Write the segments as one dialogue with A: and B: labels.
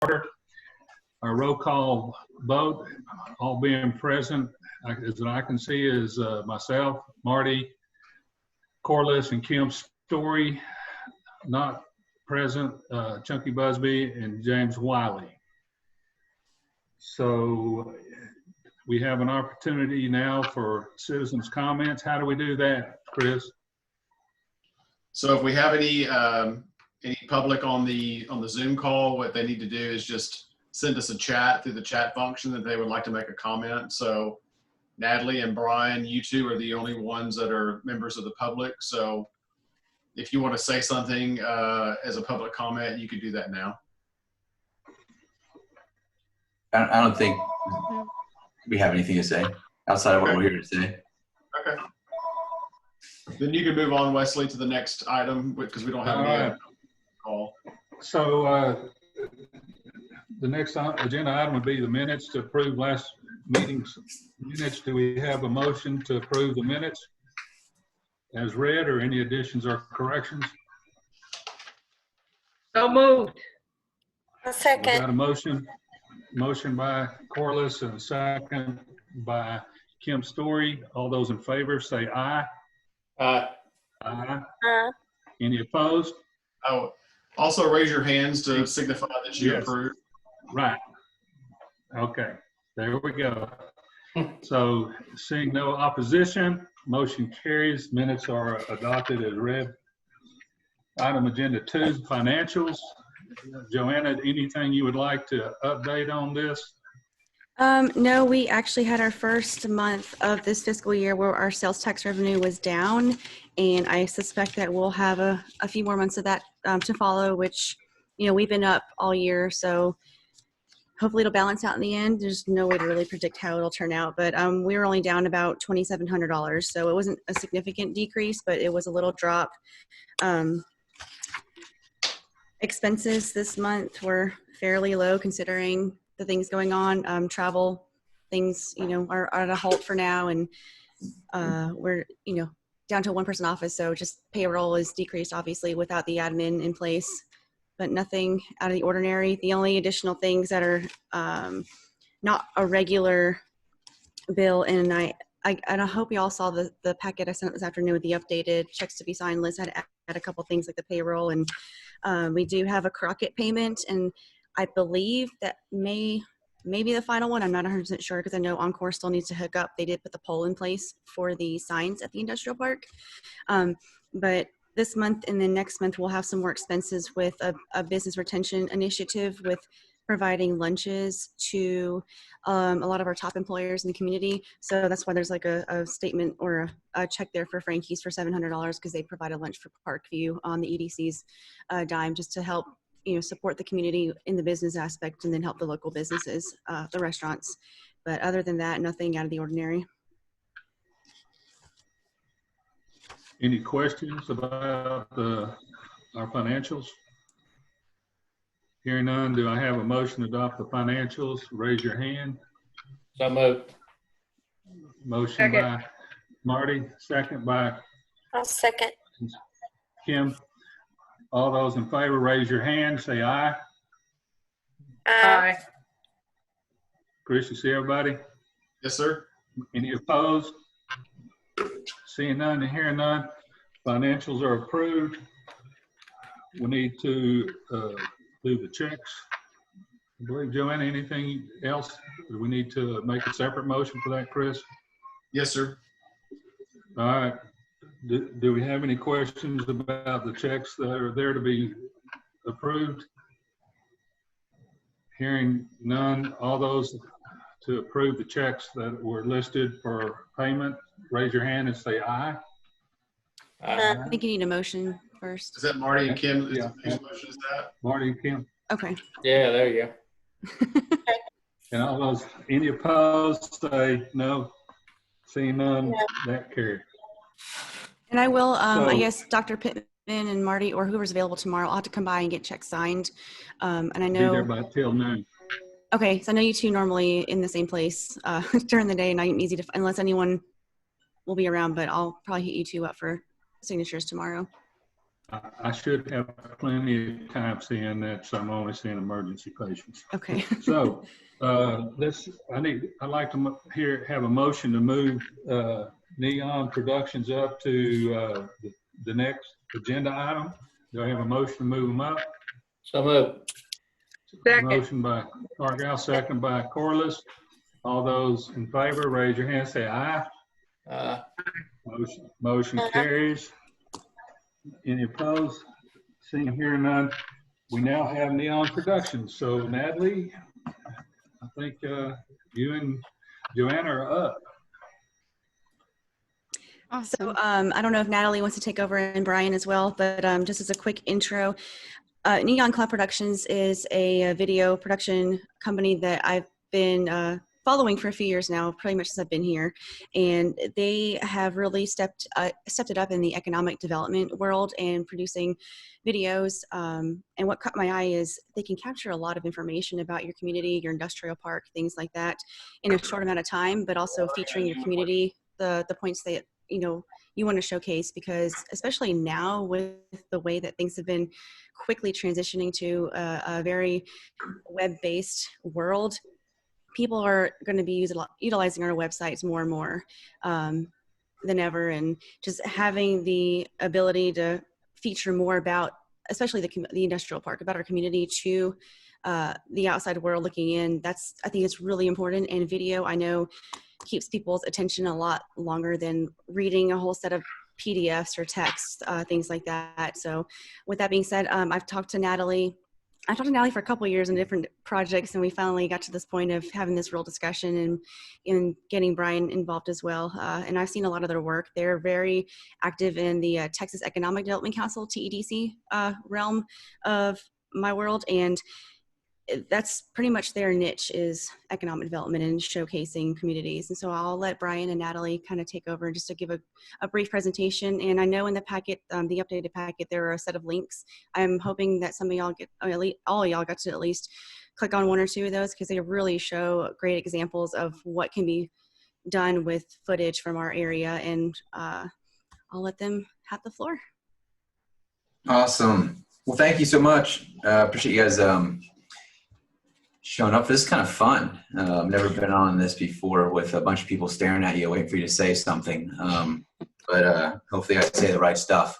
A: order. Our roll call vote, all being present, as I can see, is myself, Marty, Corliss, and Kim Story. Not present, Chunky Busby and James Wiley. So we have an opportunity now for citizens' comments. How do we do that, Chris?
B: So if we have any public on the Zoom call, what they need to do is just send us a chat through the chat function that they would like to make a comment. So Natalie and Brian, you two are the only ones that are members of the public. So if you want to say something as a public comment, you could do that now.
C: I don't think we have anything to say outside of what we're here to say.
B: Okay. Then you can move on, Wesley, to the next item because we don't have any call.
A: So the next agenda item would be the minutes to approve last meeting's minutes. Do we have a motion to approve the minutes as read, or any additions or corrections?
D: So moved.
E: A second.
A: We got a motion by Corliss and a second by Kim Story. All those in favor say aye. Aye. Any opposed?
B: Oh, also raise your hands to signify that you approve.
A: Right. Okay. There we go. So seeing no opposition, motion carries. Minutes are adopted as read. Item agenda 2, financials. Joanna, anything you would like to update on this?
F: No, we actually had our first month of this fiscal year where our sales tax revenue was down, and I suspect that we'll have a few more months of that to follow, which, you know, we've been up all year, so hopefully it'll balance out in the end. There's no way to really predict how it'll turn out, but we were only down about $2,700, so it wasn't a significant decrease, but it was a little drop. Expenses this month were fairly low considering the things going on. Travel things, you know, are at a halt for now, and we're, you know, down to a one-person office, so just payroll is decreased obviously without the admin in place, but nothing out of the ordinary. The only additional things that are not a regular bill, and I hope you all saw the packet I sent this afternoon with the updated checks to be signed list. Had a couple things like the payroll, and we do have a Crockett payment, and I believe that may be the final one. I'm not 100% sure because I know Encore still needs to hook up. They did put the pole in place for the signs at the industrial park. But this month and then next month, we'll have some more expenses with a business retention initiative with providing lunches to a lot of our top employers in the community. So that's why there's like a statement or a check there for Frankie's for $700 because they provide a lunch for Parkview on the EDC's dime, just to help, you know, support the community in the business aspect and then help the local businesses, the restaurants. But other than that, nothing out of the ordinary.
A: Any questions about our financials? Hearing none, do I have a motion to adopt the financials? Raise your hand.
D: So moved.
A: Motion
D: Second.
A: by Marty, second by
E: I'll second.
A: Kim. All those in favor, raise your hand, say aye.
D: Aye.
A: Chris, you see everybody?
B: Yes, sir.
A: Any opposed? Seeing none and hearing none, financials are approved. We need to do the checks. I believe, Joanna, anything else? Do we need to make a separate motion for that, Chris?
B: Yes, sir.
A: All right. Do we have any questions about the checks that are there to be approved? Hearing none, all those to approve the checks that were listed for payment, raise your hand and say aye.
F: I think you need a motion first.
B: Is that Marty and Kim?
A: Yeah.
B: Whose motion is that?
A: Marty and Kim.
F: Okay.
D: Yeah, there you go.
A: And all those, any opposed, say no. Seeing none, that carries.
F: And I will, I
A: So-
F: guess, Dr. Pittman and Marty or whoever's available tomorrow, I'll have to come by and get checks signed. And I
A: Be there
F: know,
A: by till noon.
F: okay, so I know you two normally in the same place during the day, and I'm easy to, unless anyone will be around, but I'll probably hit you two up for signatures tomorrow.
A: I should have plenty of time seeing that, so I'm only seeing emergency patients.
F: Okay.
A: So I'd like to have a motion to move Neon Productions up to the next agenda item. Do I have a motion to move them up?
D: So moved.
G: Second.
A: Motion by Argyle, second by Corliss. All those in favor, raise your hand, say aye. Motion carries. Any opposed? Seeing here none. We now have Neon Productions. So Natalie, I think you and Joanna are up.
F: So I don't know if Natalie wants to take over and Brian as well, but just as a quick intro, Neon Cloud Productions is a video production company that I've been following for a few years now, pretty much since I've been here. And they have really stepped it up in the economic development world and producing videos. And what caught my eye is they can capture a lot of information about your community, your industrial park, things like that in a short amount of time, but also featuring your community, the points that you want to showcase, because especially now with the way that things have been quickly transitioning to a very web-based world, people are going to be utilizing our websites more and more than ever, and just having the ability to feature more about, especially the industrial park, about our community to the outside world looking in. I think it's really important. And video, I know, keeps people's attention a lot longer than reading a whole set of PDFs or text, things like that. So with that being said, I've talked to Natalie for a couple of years in different projects, and we finally got to this point of having this real discussion and getting Brian involved as well. And I've seen a lot of their work. They're very active in the Texas Economic Development Council, TEDC, realm of my world. And that's pretty much their niche, is economic development and showcasing communities. And so I'll let Brian and Natalie kind of take over just to give a brief presentation. And I know in the packet, the updated packet, there are a set of links. I'm hoping that some of y'all all of y'all got to at least click on one or two of those, because they really show great examples of what can be done with footage from our area. And I'll let them have the floor.
C: Awesome. Well, thank you so much. Appreciate you guys showing up. This is kind of fun. I've never been on this before with a bunch of people staring at you, waiting for you to say something. But hopefully I say the right stuff.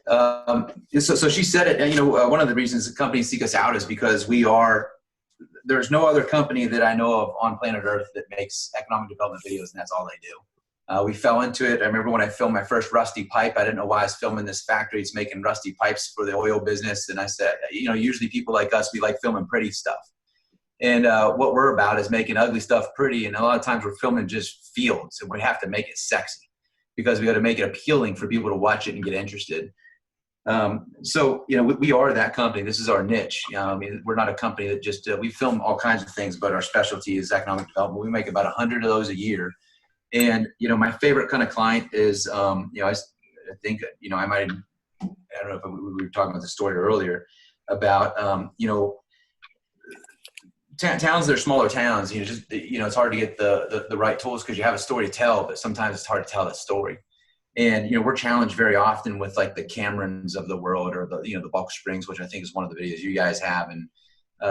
C: So she said it, one of the reasons the companies seek us out is because there's no other company that I know of on planet Earth that makes economic development videos, and that's all they do. We fell into it. I remember when I filmed my first rusty pipe, I didn't know why I was filming this factory. It's making rusty pipes for the oil business. And I said, usually people like us, we like filming pretty stuff. And what we're about is making ugly stuff pretty. And a lot of times we're filming just fields, and we have to make it sexy because we got to make it appealing for people to watch it and get interested. So, we are that company. This is our niche. We're not a company that just, we film all kinds of things, but our specialty is economic development. We make about 100 of those a year. And, my favorite kind of client is, I think, I don't know if we were talking about the story earlier about, towns that are smaller towns, it's hard to get the right tools because you have a story to tell, but sometimes it's hard to tell that story. And, we're challenged very often with like the Camerons of the world, or the Bulk Springs, which I think is one of the videos you guys have. And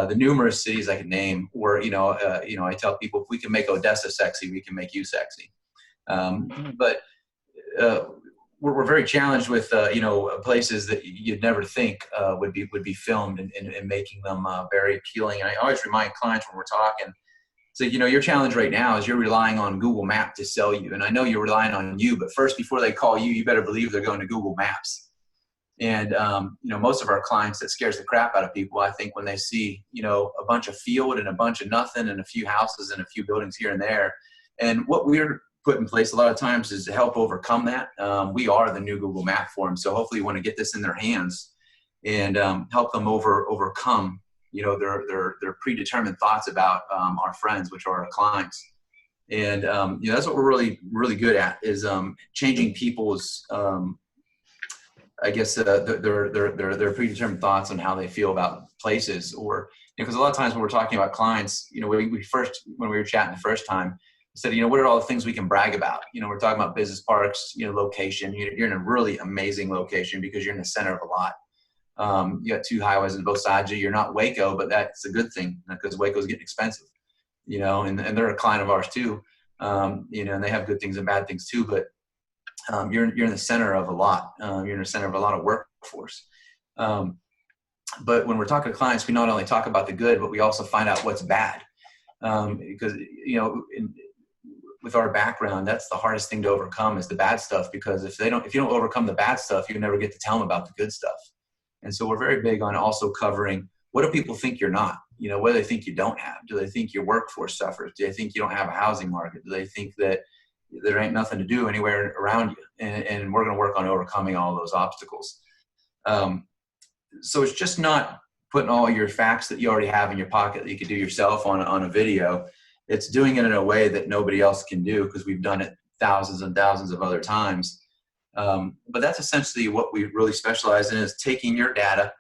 C: the numerous cities I could name where, I tell people, if we can make Odessa sexy, we can make you sexy. But we're very challenged with, places that you'd never think would be filmed and making them very appealing. And I always remind clients when we're talking, so, your challenge right now is you're relying on Google Maps to sell you. And I know you're relying on you, but first, before they call you, you better believe they're going to Google Maps. And, most of our clients, that scares the crap out of people, I think, when they see, a bunch of field and a bunch of nothing and a few houses and a few buildings here and there. And what we're put in place a lot of times is to help overcome that. We are the new Google Map for them. So hopefully you want to get this in their hands and help them overcome, their predetermined thoughts about our friends, which are our clients. And, that's what we're really, really good at, is changing people's, I guess, their predetermined thoughts on how they feel about places. Or, because a lot of times when we're talking about clients, when we were chatting the first time, said, you know, what are all the things we can brag about? You know, we're talking about business parks, you know, location. You're in a really amazing location because you're in the center of a lot. You got 2 highways on both sides of you. You're not Waco, but that's a good thing because Waco's getting expensive, you know, and they're a client of ours too. You know, and they have good things and bad things too, but you're in the center of a lot. You're in the center of a lot of workforce. But when we're talking to clients, we not only talk about the good, but we also find out what's bad. Because, you know, with our background, that's the hardest thing to overcome is the bad stuff, because if you don't overcome the bad stuff, you never get to tell them about the good stuff. And so we're very big on also covering, what do people think you're not? You know, what do they think you don't have? Do they think your workforce suffers? Do they think you don't have a housing market? Do they think that there ain't nothing to do anywhere around you? And we're going to work on overcoming all those obstacles. So it's just not putting all your facts that you already have in your pocket that you could do yourself on a video. It's doing it in a way that nobody else can do, because we've done it thousands and thousands of other times. But that's essentially what we really specialize in, is taking your data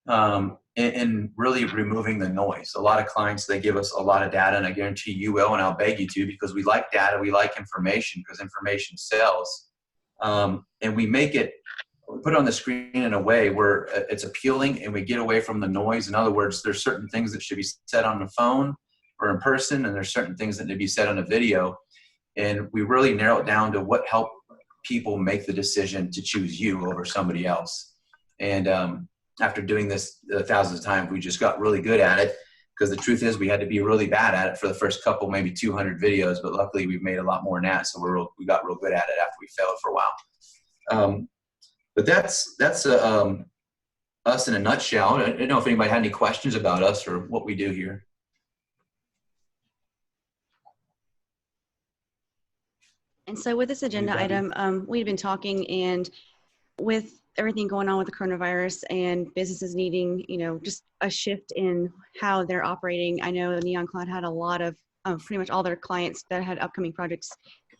C: and really removing the noise. A lot of clients, they give us a lot of data, and I guarantee you will, and I'll beg you to, because we like data, we like information, because information sells. And we put it on the screen in a way where it's appealing and we get away from the noise. In other words, there's certain things that should be said on the phone or in person, and there's certain things that need to be said on a video. And we really narrow it down to what helped people make the decision to choose you over somebody else. And after doing this thousands of times, we just got really good at it, because the truth is we had to be really bad at it for the first couple, maybe 200 videos, but luckily we've made a lot more than that. So we got real good at it after we failed for a while. But that's us in a nutshell. I don't know if anybody had any questions about us or what we do here.
F: And so with this agenda item, we've been talking, and with everything going on with the coronavirus and businesses needing, you know, just a shift in how they're operating. I know Neon Cloud had a lot of, pretty much all their clients that had upcoming projects,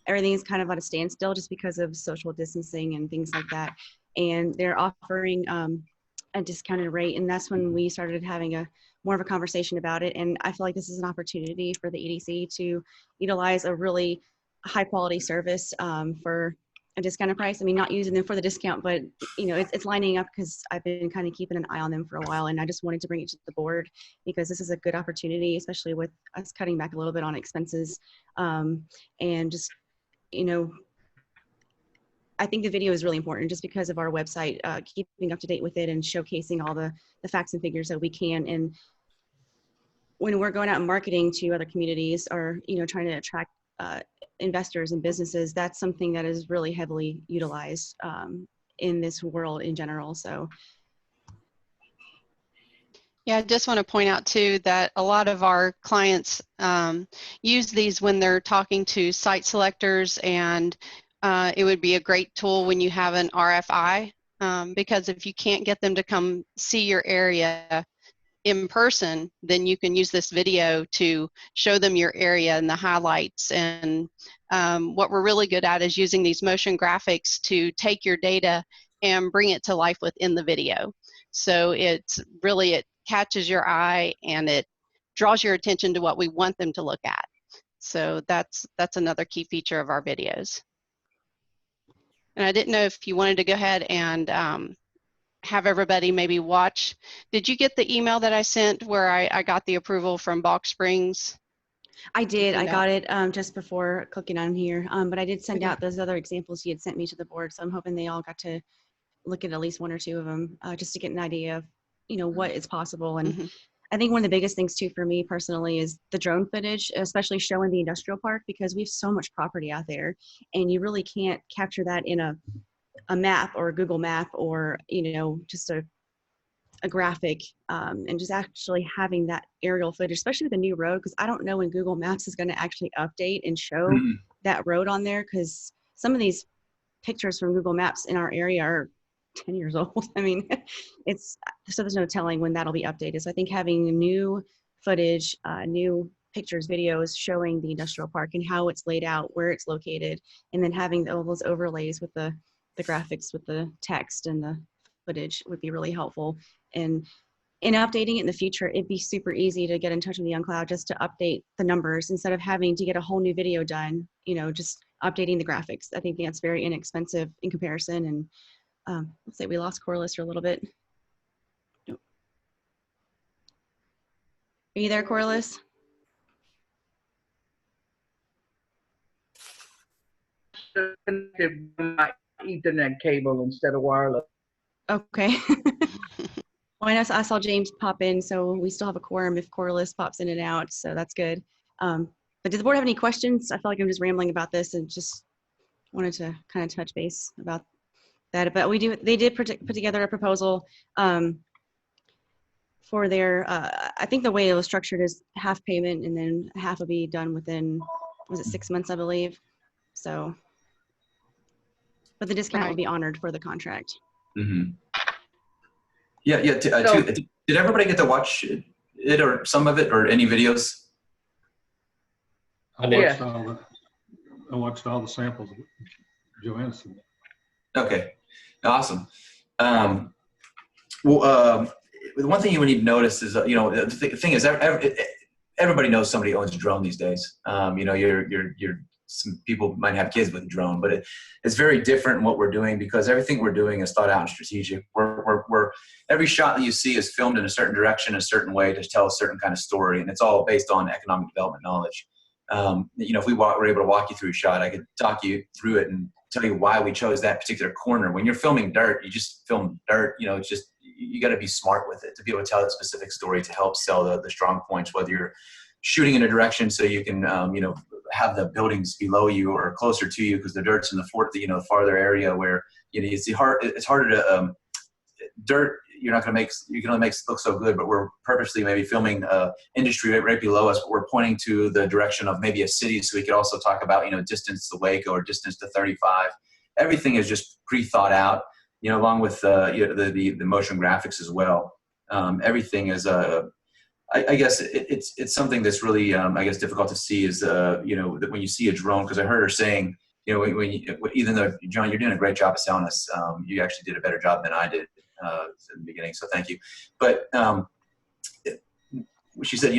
F: everything is kind of at a standstill just because of social distancing and things like that. And they're offering a discounted rate. And that's when we started having more of a conversation about it. And I feel like this is an opportunity for the EDC to utilize a really high quality service for a discounted price. I mean, not using them for the discount, but you know, it's lining up, because I've been kind of keeping an eye on them for a while, and I just wanted to bring it to the board because this is a good opportunity, especially with us cutting back a little bit on expenses. And just, you know, I think the video is really important just because of our website, keeping up to date with it and showcasing all the facts and figures that we can. And when we're going out and marketing to other communities, or, you know, trying to attract investors and businesses, that's something that is really heavily utilized in this world in general. So.
G: Yeah, I just want to point out too that a lot of our clients use these when they're talking to site selectors, and it would be a great tool when you have an RFI, because if you can't get them to come see your area in person, then you can use this video to show them your area and the highlights. And what we're really good at is using these motion graphics to take your data and bring it to life within the video. So it catches your eye and it draws your attention to what we want them to look at. So that's another key feature of our videos. And I didn't know if you wanted to go ahead and have everybody maybe watch. Did you get the email that I sent where I got the approval from Box Springs?
F: I did. I got it just before clicking on here. But I did send out those other examples you had sent me to the board. So I'm hoping they all got to look at least one or two of them just to get an idea of, you know, what is possible. And I think one of the biggest things too for me personally is the drone footage, especially showing the industrial park, because we have so much property out there and you really can't capture that in a map or a Google map or, you know, just a graphic, and just actually having that aerial footage, especially with the new road, because I don't know when Google Maps is going to actually update and show that road on there, because some of these pictures from Google Maps in our area are 10 years old. I mean, so there's no telling when that'll be updated. So I think having new footage, new pictures, videos showing the industrial park and how it's laid out, where it's located, and then having all those overlays with the graphics with the text and the footage would be really helpful. And in updating it in the future, it'd be super easy to get in touch with the cloud just to update the numbers instead of having to get a whole new video done, just updating the graphics. I think that's very inexpensive in comparison. And let's say we lost Corliss for a little bit. Nope. Are you there, Corliss?
H: Connected with my Ethernet cable instead of wireless.
F: Okay. Well, I saw James pop in, so we still have a quorum if Corliss pops in and out, so that's good. But does the board have any questions? I feel like I'm just rambling about this and just wanted to kind of touch base about that. But they did put together a proposal for their, I think the way it was structured is half payment and then half will be done within, was it 6 months, I believe? So, but the discount will be honored for the contract.
C: Mm-hmm. Yeah. Did everybody get to watch it or some of it or any videos?
A: I watched all the samples Joanna sent.
C: Okay, awesome. The one thing you would need to notice is, the thing is, everybody knows somebody owns a drone these days. Some people might have kids with a drone, but it's very different in what we're doing because everything we're doing is thought out and strategic. Every shot that you see is filmed in a certain direction, a certain way to tell a certain kind of story, and it's all based on economic development knowledge. If we were able to walk you through a shot, I could talk you through it and tell you why we chose that particular corner. When you're filming dirt, you just film dirt. It's just, you got to be smart with it to be able to tell that specific story to help sell the strong points, whether you're shooting in a direction so you can, have the buildings below you or closer to you because the dirt's in the farther area where, it's harder to, dirt, you can only make it look so good, but we're purposely maybe filming industry right below us, but we're pointing to the direction of maybe a city so we could also talk about, distance to Waco or distance to 35. Everything is just pre-thought out, along with the motion graphics as well. Everything is I guess it's something that's really difficult to see is that when you see a drone, because I heard her saying even though John, you're doing a great job of selling us, you actually did a better job than I did in the beginning, so thank you. But she said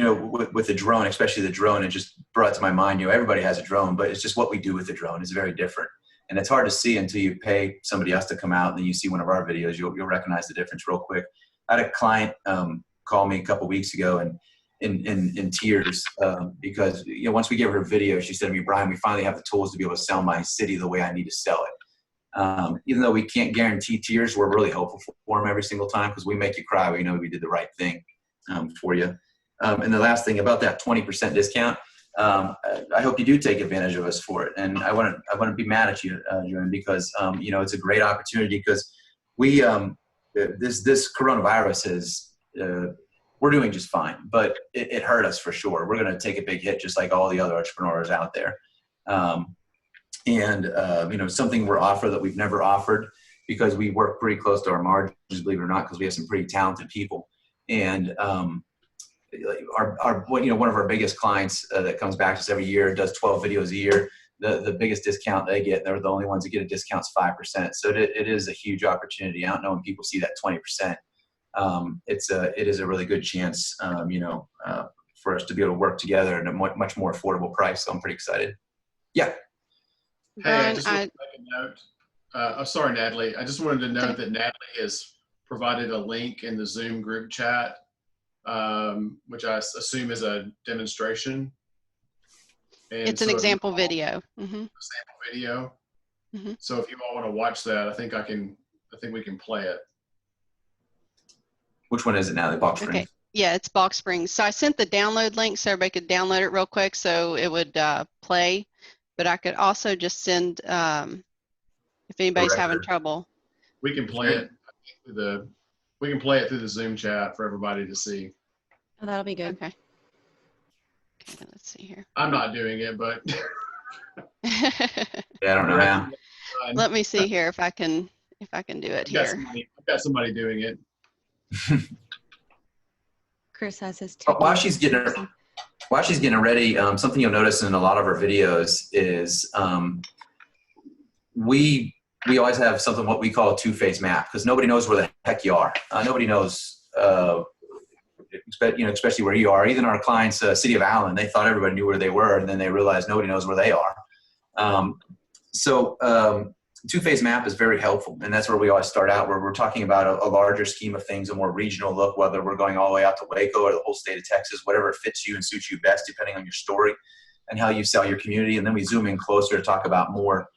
C: with the drone, especially the drone, it just brought to my mind everybody has a drone, but it's just what we do with the drone is very different, and it's hard to see until you pay somebody else to come out and then you see one of our videos. You'll recognize the difference real quick. I had a client called me a couple weeks ago and in tears because once we gave her a video, she said to me, "Brian, we finally have the tools to be able to sell my city the way I need to sell it." Even though we can't guarantee tears, we're really hopeful for them every single time because we make you cry. We know we did the right thing for you. And the last thing about that 20% discount, I hope you do take advantage of us for it. And I want to be mad at you, Joanne, because it's a great opportunity because we this coronavirus is. We're doing just fine, but it hurt us for sure. We're going to take a big hit just like all the other entrepreneurs out there. Something we're offering that we've never offered because we work pretty close to our margins, believe it or not, because we have some pretty talented people. And one of our biggest clients that comes back to us every year does 12 videos a year. The biggest discount they get, they're the only ones that get a discount, is 5%. So it is a huge opportunity. I don't know when people see that 20%. It is a really good chance, for us to be able to work together at a much more affordable price. So I'm pretty excited. Yeah.
B: Hey, I just wanted to make a note. Sorry, Natalie. I just wanted to note that Natalie has provided a link in the Zoom group chat, which I assume is a demonstration. And
G: it's an example video. Mm-hmm.
B: Sample video.
G: Mm-hmm.
B: So if you all want to watch that, I think we can play it.
C: Which one is it now? The Box Springs?
G: Okay. Yeah, it's Box Springs. So I sent the download link so everybody could download it real quick so it would play. But I could also just send, if anybody's having trouble.
B: We can play it through the Zoom chat for everybody to see.
F: Oh, that'll be good.
G: Okay. Okay, let's see here.
B: I'm not doing it, but
C: yeah, I don't know how.
G: Let me see here if I can do it here.
B: I've got somebody doing it.
F: Chris has his.
C: While she's getting ready, something you'll notice in a lot of our videos is we always have something what we call a two-phase map because nobody knows where the heck you are. Nobody knows especially where you are. Even our clients, City of Allen, they thought everybody knew where they were, and then they realized nobody knows where they are. Two-phase map is very helpful, and that's where we always start out, where we're talking about a larger scheme of things, a more regional look, whether we're going all the way out to Waco or the whole state of Texas, whatever fits you and suits you best, depending on your story and how you sell your community. And then we zoom in closer to talk about more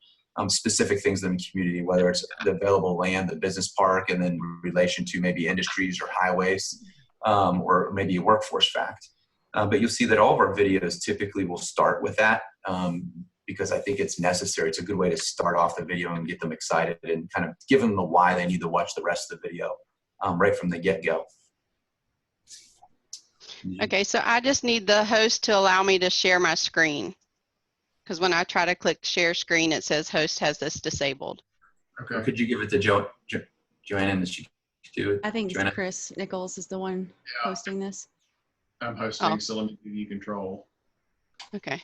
C: specific things in the community, whether it's the available land, the business park, and then relation to maybe industries or highways, or maybe a workforce fact. But you'll see that all of our videos typically will start with that, because I think it's necessary. It's a good way to start off the video and get them excited and kind of give them the why they need to watch the rest of the video right from the get-go.
G: Okay, so I just need the host to allow me to share my screen, because when I try to click share screen, it says host has this disabled.
B: Okay.
C: Could you give it to Joanna and she do it?
F: I think
C: Joanna?
F: Chris Nichols is the one hosting this.
B: I'm hosting,
G: Oh.
B: so let me give you control.
G: Okay.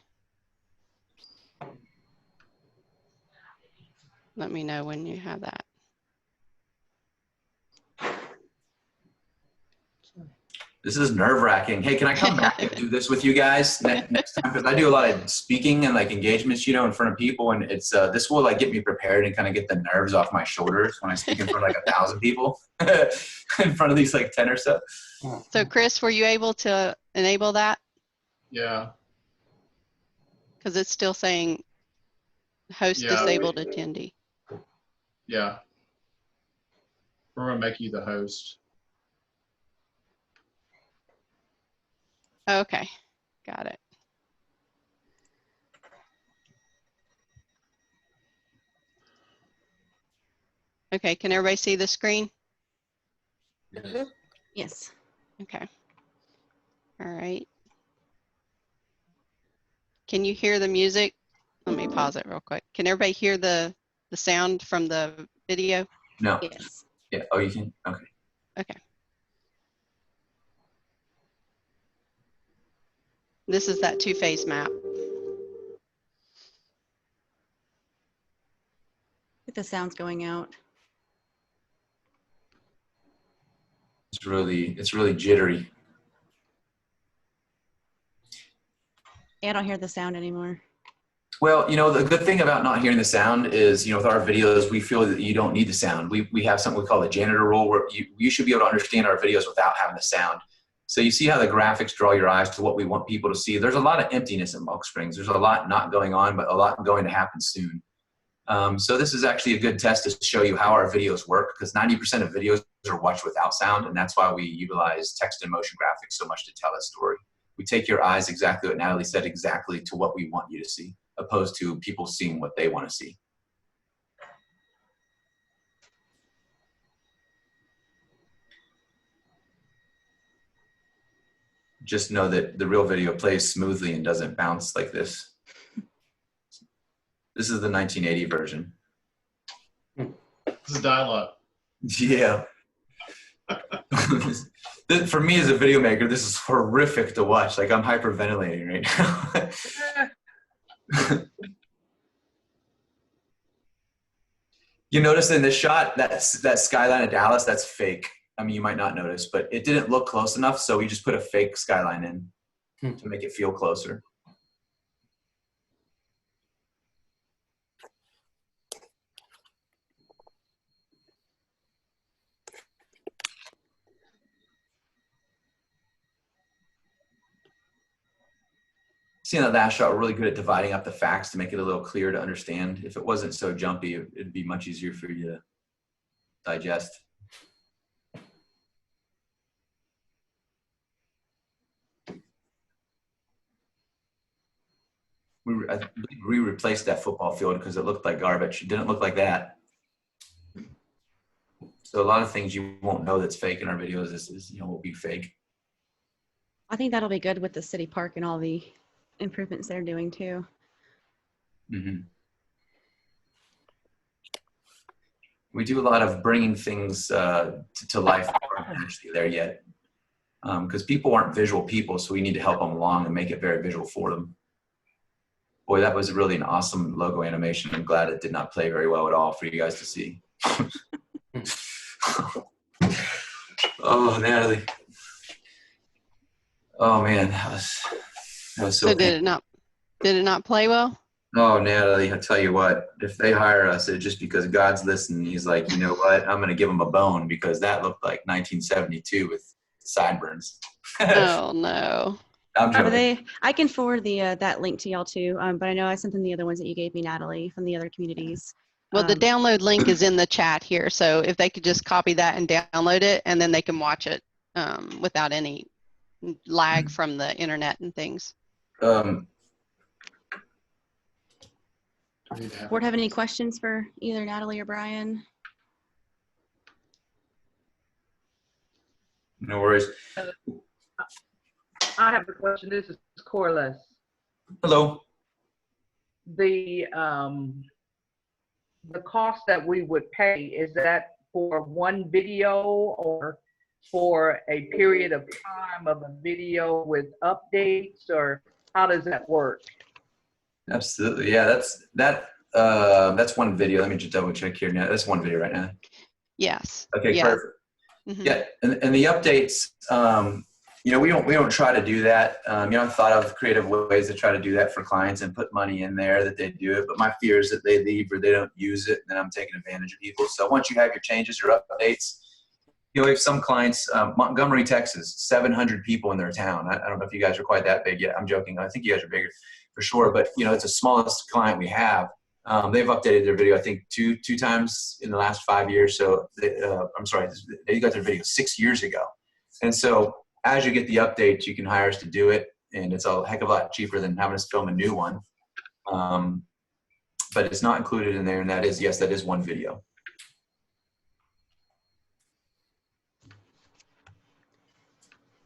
G: Let me know when you have that.
C: This is nerve-wracking. Hey, can I come back and do this with you guys next time? Because I do a lot of speaking and like engagements, in front of people, and it's this will like get me prepared and kind of get the nerves off my shoulders when I speak in front of like 1,000 people in front of these like 10 or so.
G: So Chris, were you able to enable that?
B: Yeah.
G: Because it's still saying host
B: Yeah.
G: disabled attendee.
B: Yeah. We're gonna make you the host.
G: Okay, got it. Okay, can everybody see the screen?
F: Yes.
G: Okay. All right. Can you hear the music? Let me pause it real quick. Can everybody hear the sound from the video?
C: No.
F: Yes.
C: Yeah. Oh, you can. Okay.
G: Okay. This is that two-phase map.
F: The sound's going out.
C: It's really jittery.
F: Yeah, I don't hear the sound anymore.
C: Well, the good thing about not hearing the sound is, with our videos, we feel that you don't need the sound. We have something we call the janitor rule, where you should be able to understand our videos without having the sound. So you see how the graphics draw your eyes to what we want people to see. There's a lot of emptiness in Bulk Springs. There's a lot not going on, but a lot going to happen soon. So this is actually a good test to show you how our videos work, because 90% of videos are watched without sound, and that's why we utilize text and motion graphics so much to tell a story. We take your eyes, exactly what Natalie said, exactly to what we want you to see, opposed to people seeing what they want to see. Just know that the real video plays smoothly and doesn't bounce like this. This is the 1980 version.
B: This is dial-up.
C: Yeah. For me as a video maker, this is horrific to watch. Like, I'm hyperventilating right now. You notice in this shot, that skyline of Dallas, that's fake. I mean, you might not notice, but it didn't look close enough, so we just put a fake skyline in to make it feel closer. Seeing that last shot, we're really good at dividing up the facts to make it a little clearer to understand. If it wasn't so jumpy, it'd be much easier for you to digest. We replaced that football field because it looked like garbage. It didn't look like that. So a lot of things you won't know that's fake in our videos will be fake.
F: I think that'll be good with the city park and all the improvements they're doing too.
C: Mm-hmm. We do a lot of bringing things to life that aren't actually there yet, because people aren't visual people, so we need to help them along and make it very visual for them. Boy, that was really an awesome logo animation. I'm glad it did not play very well at all for you guys to see. Oh, Natalie. Oh man, that was so
G: So did it not play well?
C: Oh, Natalie, I'll tell you what, if they hire us, it's just because God's listening. He's like, you know what? I'm going to give them a bone because that looked like 1972 with sideburns.
G: Oh no.
C: I'm
F: Are
C: joking.
F: I can forward the that link to y'all too. But I know I sent them the other ones that you gave me, Natalie, from the other communities.
G: Well, the download link is in the chat here, so if they could just copy that and download it, and then they can watch it without any lag from the internet and things.
C: Um,
F: Board have any questions for either Natalie or Brian?
C: no worries.
H: I have a question. This is Corliss.
C: Hello.
H: The cost that we would pay, is that for one video or for a period of time of a video with updates, or how does that work?
C: Absolutely. Yeah, that's one video. Let me just double check here. Now, that's one video right now.
G: Yes.
C: Okay,
G: Yeah.
C: perfect. Yeah, and the updates, you know, we don't try to do that. You know, I've thought of creative ways to try to do that for clients and put money in there that they do it. But my fear is that they leave or they don't use it, and then I'm taking advantage of people. So once you have your changes, your updates, you know, we have some clients, Montgomery, Texas, 700 people in their town. I don't know if you guys are quite that big yet. I'm joking. I think you guys are bigger for sure. But, you know, it's the smallest client we have. They've updated their video, I think, two times in the last 5 years. So I'm sorry, they got their video 6 years ago. And so as you get the updates, you can hire us to do it. And it's a heck of a lot cheaper than having us film a new one. But it's not included in there. And that is, yes, that is one video.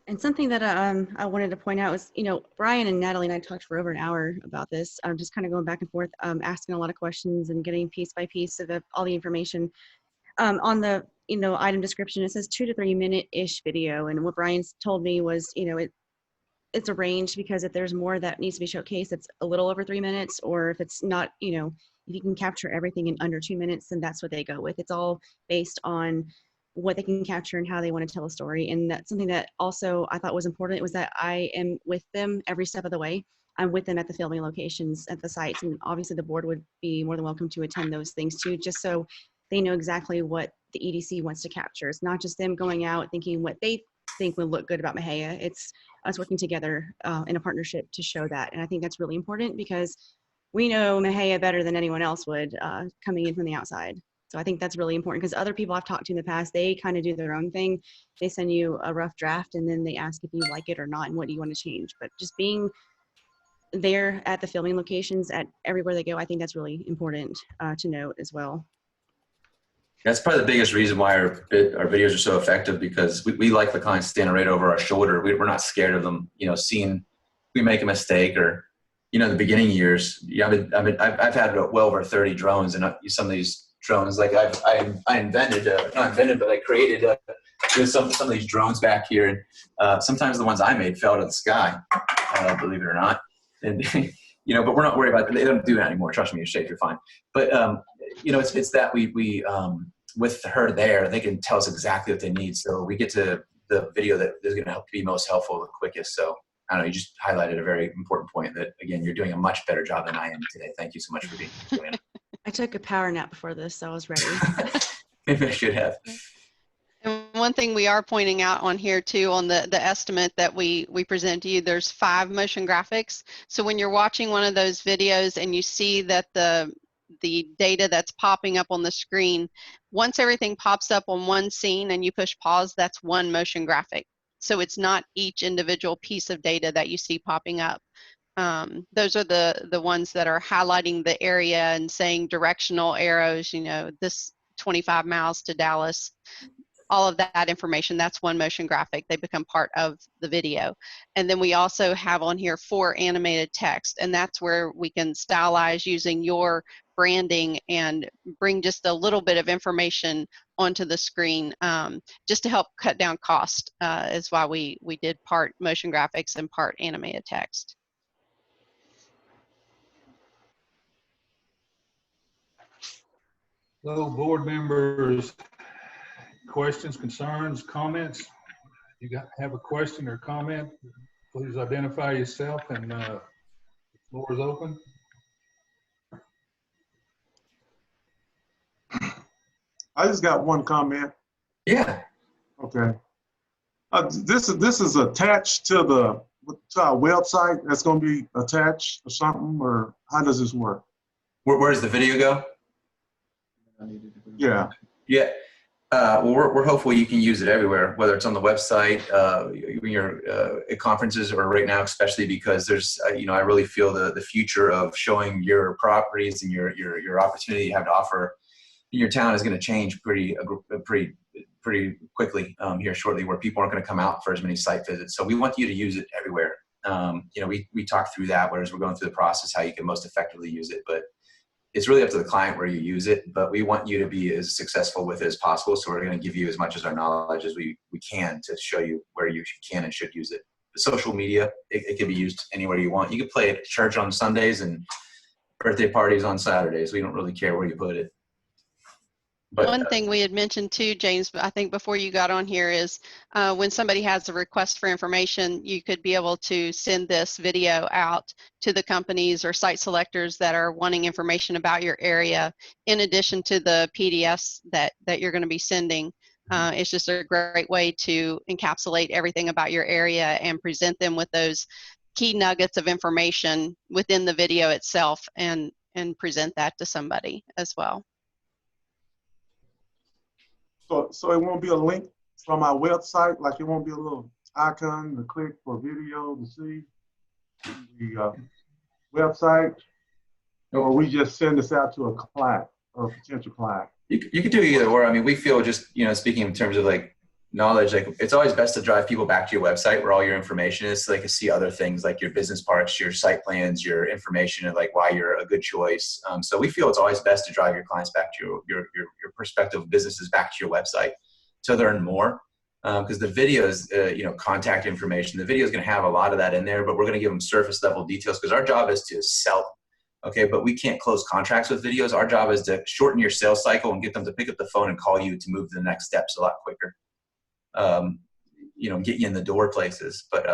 F: And something that I wanted to point out was, you know, Brian and Natalie and I talked for over an hour about this. I'm just kind of going back and forth, asking a lot of questions and getting piece by piece of all the information. On the, you know, item description, it says 2 to 3 minute-ish video. And what Brian's told me was, you know, it's a range, because if there's more that needs to be showcased, it's a little over 3 minutes, or if it's not, you know, if you can capture everything in under 2 minutes, then that's what they go with. It's all based on what they can capture and how they want to tell a story. And that's something that also I thought was important, was that I am with them every step of the way. I'm with them at the filming locations, at the sites, and obviously the board would be more than welcome to attend those things too, just so they know exactly what the EDC wants to capture. It's not just them going out thinking what they think will look good about Mexia. It's us working together in a partnership to show that. And I think that's really important, because we know Mexia better than anyone else would, coming in from the outside. So I think that's really important, because other people I've talked to in the past, they kind of do their own thing. They send you a rough draft and then they ask if you like it or not and what do you want to change. But just being there at the filming locations, at everywhere they go, I think that's really important to note as well.
C: That's probably the biggest reason why our videos are so effective, because we like the clients standing right over our shoulder. We're not scared of them, you know, seeing we make a mistake, or, you know, in the beginning years, yeah, I've had well over 30 drones, and some of these drones, like I invented, not invented, but I created some of these drones back here. And sometimes the ones I made fell out of the sky, believe it or not. And, you know, but we're not worried about it. They don't do that anymore. Trust me, you're safe, you're fine. But, you know, it's that we with her there, they can tell us exactly what they need. So we get to the video that is going to help be most helpful, the quickest. So I don't know, you just highlighted a very important point that, again, you're doing a much better job than I am today. Thank you so much for being here, Joanna.
F: I took a power nap before this, so I was ready.
C: Maybe I should have.
G: And one thing we are pointing out on here too, on the estimate that we present to you, there's 5 motion graphics. So when you're watching one of those videos and you see that the data that's popping up on the screen, once everything pops up on one scene and you push pause, that's one motion graphic. So it's not each individual piece of data that you see popping up. Those are the ones that are highlighting the area and saying directional arrows, you know, this 25 miles to Dallas, all of that information, that's one motion graphic. They become part of the video. And then we also have on here 4 animated text, and that's where we can stylize using your branding and bring just a little bit of information onto the screen, just to help cut down cost, is why we did part motion graphics and part animated text.
A: So board members, questions, concerns, comments? You have a question or comment? please identify yourself and the floor is open.
I: I just got one comment.
C: Yeah.
I: Okay. This is attached to our website. That's going to be attached or something, or how does this work?
C: Where does the video go?
I: Yeah.
C: Yeah. Well, we're hopeful you can use it everywhere, whether it's on the website, at conferences, or right now, especially because there's, I really feel the future of showing your properties and your opportunity you have to offer in your town is going to change pretty quickly here shortly, where people aren't going to come out for as many site visits. So we want you to use it everywhere. We talked through that, whereas we're going through the process, how you can most effectively use it, but it's really up to the client where you use it, but we want you to be as successful with it as possible. So we're going to give you as much as our knowledge as we can to show you where you can and should use it. The social media, it can be used anywhere you want. You can play it at church on Sundays and birthday parties on Saturdays. We don't really care where you put it. But,
G: one thing we had mentioned too, James, I think before you got on here is when somebody has a request for information, you could be able to send this video out to the companies or site selectors that are wanting information about your area, in addition to the PDFs that you're going to be sending. It's just a great way to encapsulate everything about your area and present them with those key nuggets of information within the video itself, and present that to somebody as well.
I: So it won't be a link from our website, like it won't be a little icon to click for video to see the website, or we just send this out to a client or a potential client.
C: You could do either or. I mean, we feel just, speaking in terms of like knowledge, like it's always best to drive people back to your website where all your information is, so they can see other things like your business parks, your site plans, your information, and like why you're a good choice. So we feel it's always best to drive your clients back to your prospective businesses back to your website to learn more. Because the videos, contact information, the video is going to have a lot of that in there, but we're going to give them surface level details because our job is to sell. Okay, but we can't close contracts with videos. Our job is to shorten your sales cycle and get them to pick up the phone and call you to move to the next steps a lot quicker. Get you in the door places. But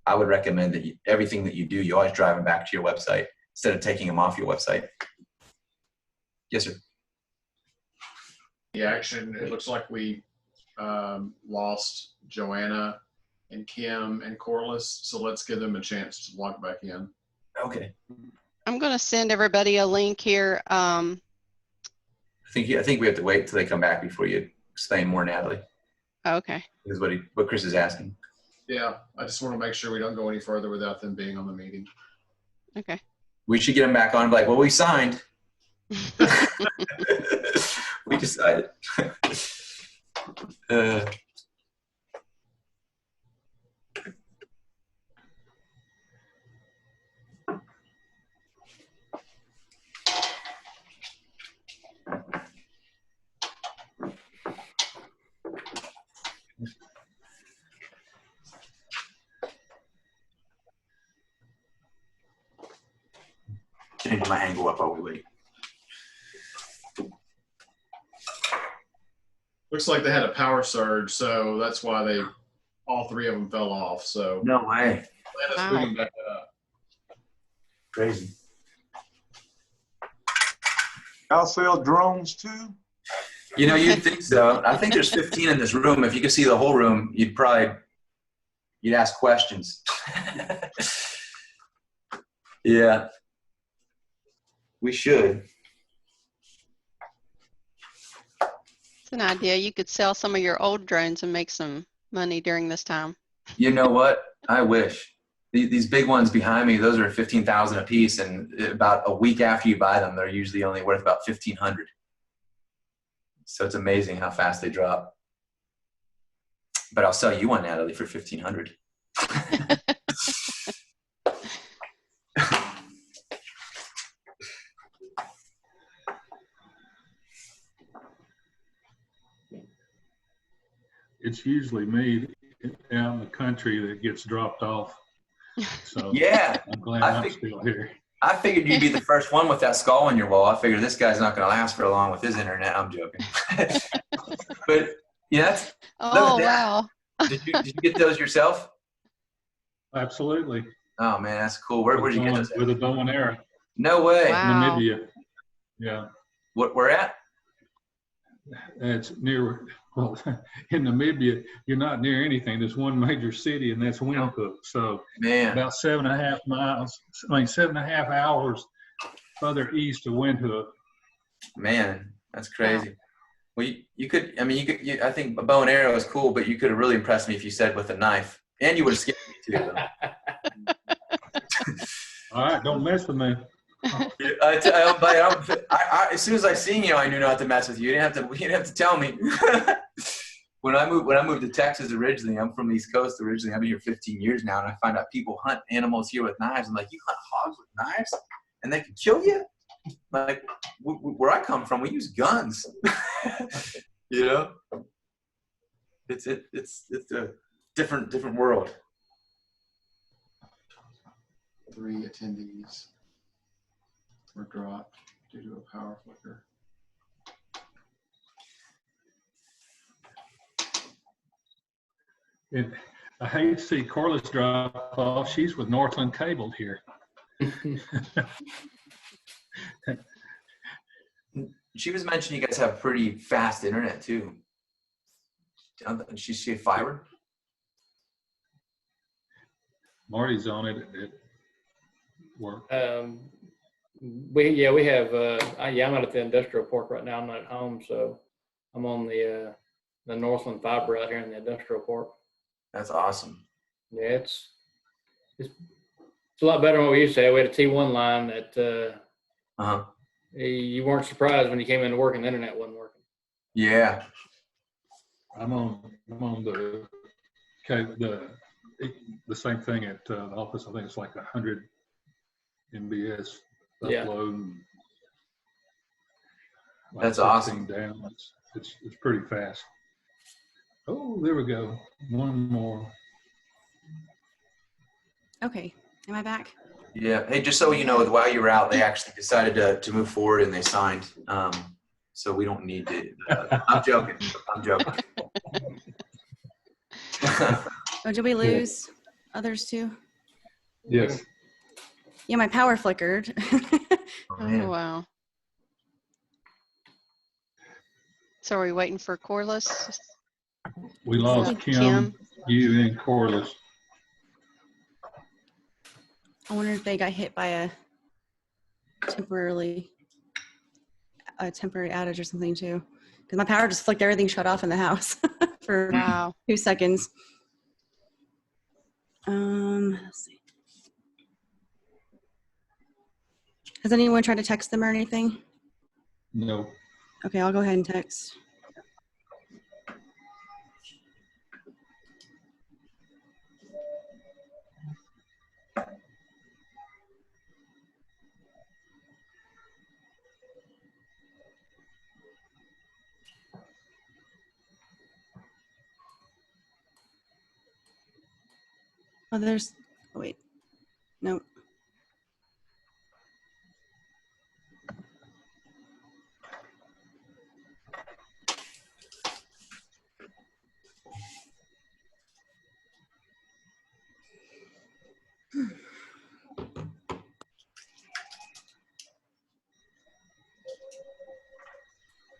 C: I would recommend that everything that you do, you always drive them back to your website instead of taking them off your website. Yes, sir.
B: The action, it looks like we lost Joanna and Kim and Corliss, so let's give them a chance to log back in.
C: Okay.
G: I'm going to send everybody a link here.
C: I think we have to wait till they come back before you explain more, Natalie.
G: Okay.
C: Is what Chris is asking.
B: Yeah, I just want to make sure we don't go any further without them being on the meeting.
G: Okay.
C: We should get them back on, like, well, we signed. We decided. Change my angle up while we wait.
B: Looks like they had a power surge, so that's why all three of them fell off. So
C: No way.
B: let us
G: Wow.
B: boot them back up.
C: Crazy.
I: Y'all sell drones too?
C: You'd think so. I think there's 15 in this room. If you could see the whole room, you'd ask questions. Yeah. We should.
G: It's an idea. You could sell some of your old drones and make some money during this time.
C: You know what? I wish. These big ones behind me, those are 15,000 a piece, and about a week after you buy them, they're usually only worth about 1,500. So it's amazing how fast they drop. But I'll sell you one, Natalie, for 1,500.
A: It's usually me out in the country that gets dropped off. So
C: Yeah.
A: I'm glad
C: I
A: I'm
C: think-
A: still here.
C: I figured you'd be the first one with that skull on your wall. I figured this guy's not going to last for long with his internet. I'm joking. But yeah,
G: Oh,
C: at that.
G: wow.
C: Did you get those yourself?
A: Absolutely.
C: Oh man, that's cool. Where'd you get those at?
A: With a bow and arrow.
C: No way.
G: Wow.
A: Namibia. Yeah.
C: Where at?
A: It's near, well, in Namibia, you're not near anything. There's one major city, and that's Windhoek. So
C: Man.
A: about 7.5 miles, 7.5 hours further east of Windhoek.
C: Man, that's crazy. Well, you could, I mean, I think a bow and arrow is cool, but you could have really impressed me if you said with a knife. And you would have scared me too.
A: All right, don't mess with me.
C: As soon as I seen you, I knew not to mess with you. You didn't have to tell me. When I moved to Texas originally, I'm from the East Coast originally. I've been here 15 years now, and I find out people hunt animals here with knives. I'm like, you hunt hogs with knives, and they can kill you? Like, where I come from, we use guns. You know, it's a different world.
B: 3 attendees were dropped due to a power flicker.
A: And I hate to see Corliss drop off. She's with Northland Cable here.
C: She was mentioning you guys have pretty fast internet too. She fiber?
A: Marty's on it at work.
D: We have, I'm out at the industrial park right now. I'm not at home, so I'm on the Northland fiber out here in the industrial park.
C: That's awesome.
D: Yeah, it's a lot better than what we used to have. We had a T1 line that you weren't surprised when you came into work and the internet wasn't working.
C: Yeah.
A: I'm on the same thing at the office. I think it's like 100 MBS upload. Like
C: that's awesome.
A: Down. It's pretty fast. Oh, there we go. One more.
F: Okay, am I back?
C: Yeah. Hey, just so you know, while you were out, they actually decided to move forward and they signed. So we don't need to. I'm joking.
F: Oh, did we lose others too?
A: Yes.
F: Yeah, my power flickered.
G: Oh, wow. So are we waiting for Corliss?
A: We lost Kim, you, and Corliss.
F: I wonder if they got hit by a temporary outage or something too. Because my power just flicked, everything shut off in the house for 2 seconds. Let's see. Has anyone tried to text them or anything?
A: No.
F: Okay, I'll go ahead and text. Oh, wait, no.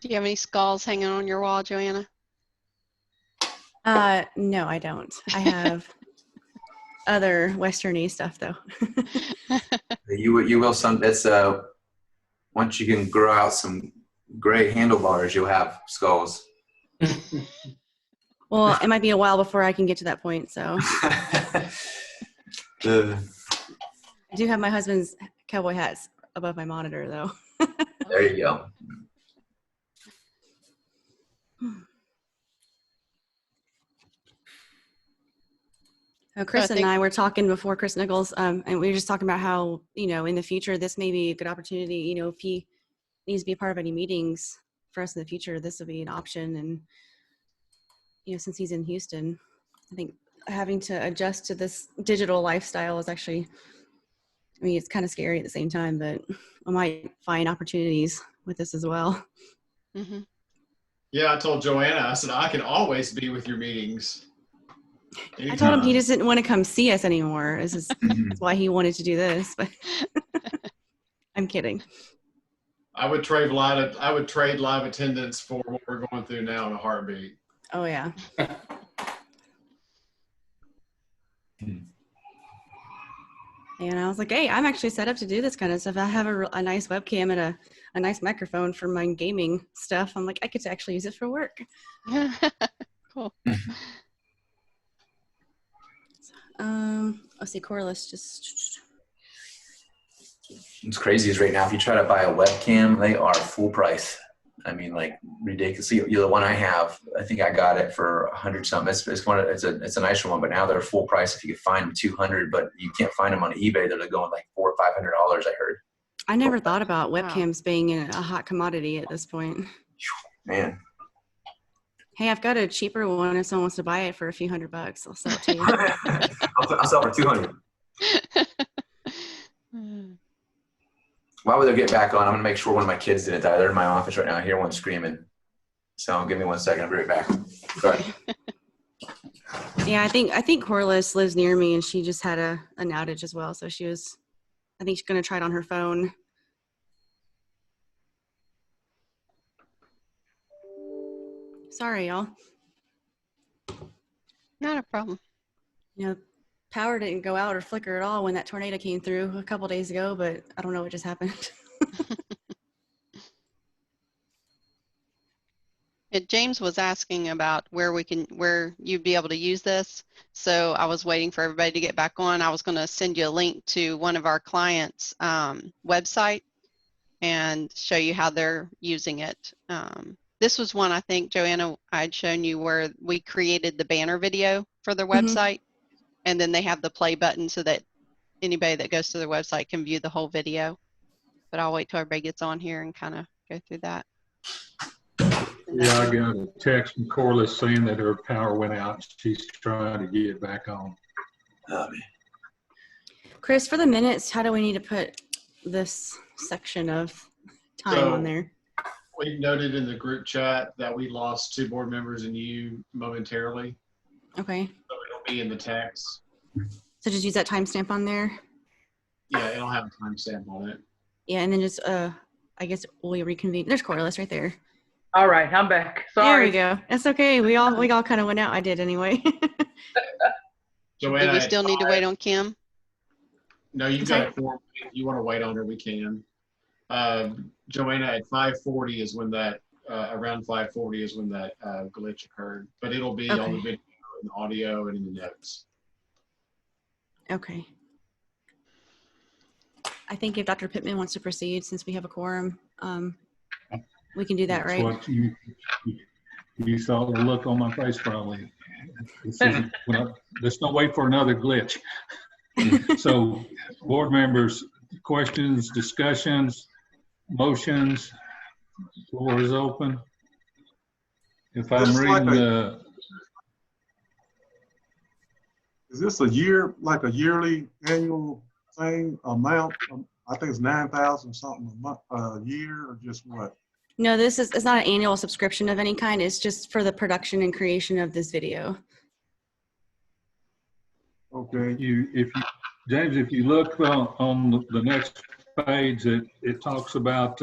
G: Do you have any skulls hanging on your wall, Joanna?
F: No, I don't. I have other Western-y stuff though.
C: You will some. It's once you can grow out some gray handlebars, you'll have skulls.
F: Well, it might be a while before I can get to that point. So I do have my husband's cowboy hats above my monitor though.
C: There you go.
F: Chris and I were talking before, Chris Nichols, and we were just talking about how, in the future, this may be a good opportunity, if he needs to be a part of any meetings for us in the future, this would be an option. And, since he's in Houston, I think having to adjust to this digital lifestyle is actually, it's kind of scary at the same time, but I might find opportunities with this as well.
G: Mm-hmm.
B: Yeah, I told Joanna, I said, I can always be with your meetings.
F: I told him he just didn't want to come see us anymore. That's why he wanted to do this, but I'm kidding.
B: I would trade live attendance for what we're going through now in a heartbeat.
F: Oh yeah. And I was like, hey, I'm actually set up to do this kind of stuff. I have a nice webcam and a nice microphone for my gaming stuff. I'm like, I could actually use it for work.
G: Cool.
F: Let's see, Corliss just.
C: What's crazy is right now, if you try to buy a webcam, they are full price. I mean, like ridiculously. The one I have, I think I got it for $100 something. It's a nicer one, but now they're full price. If you could find them $200, but you can't find them on eBay. They're going like $400 or $500. I heard.
F: I never thought about webcams being a hot commodity at this point.
C: Man.
F: Hey, I've got a cheaper one. If someone wants to buy it for a few $100, I'll sell it to you.
C: I'll sell for $200. While they get back on, I'm gonna make sure one of my kids didn't die. They're in my office right now. I hear one screaming. So give me 1 second. I'll be right back. Sorry.
F: Yeah, I think Corliss lives near me, and she just had an outage as well. So I think she's gonna try it on her phone. Sorry, y'all.
G: Not a problem.
F: Power didn't go out or flicker at all when that tornado came through a couple days ago, but I don't know what just happened.
G: James was asking about where you'd be able to use this. So I was waiting for everybody to get back on. I was going to send you a link to one of our clients' website and show you how they're using it. This was one, I think, Joanna, I'd shown you where we created the banner video for their website. And then they have the play button so that anybody that goes to their website can view the whole video. But I'll wait till everybody gets on here and kind of go through that.
A: Yeah, I got a text from Corliss saying that her power went out. She's trying to get it back on.
F: Chris, for the minutes, how do we need to put this section of time on there?
B: We noted in the group chat that we lost 2 board members and you momentarily.
F: Okay.
B: So it'll be in the text.
F: So just use that timestamp on there?
B: Yeah, it'll have a timestamp on it.
F: Yeah, and then just, I guess we'll reconvene. There's Corliss right there.
H: All right, I'm back. Sorry.
F: There we go. That's okay. We all kind of went out. I did anyway.
B: Joanna,
G: do we still need to wait on Kim?
B: No, you've got a form. If you want to wait on her, we can. Joanna, at 5:40 is when that, around 5:40 is when that glitch occurred. But it'll be on the video and audio and in the notes.
F: Okay. I think if Dr. Pittman wants to proceed, since we have a quorum, we can do that, right?
A: What you saw the look on my face probably. Let's not wait for another glitch. So, board members, questions, discussions, motions, floor is open. If I'm reading
I: is this a yearly annual thing amount? I think it's 9,000 something a month, a year, or just what?
F: No, it's not an annual subscription of any kind. It's just for the production and creation of this video.
I: Okay.
A: James, if you look on the next page, it talks about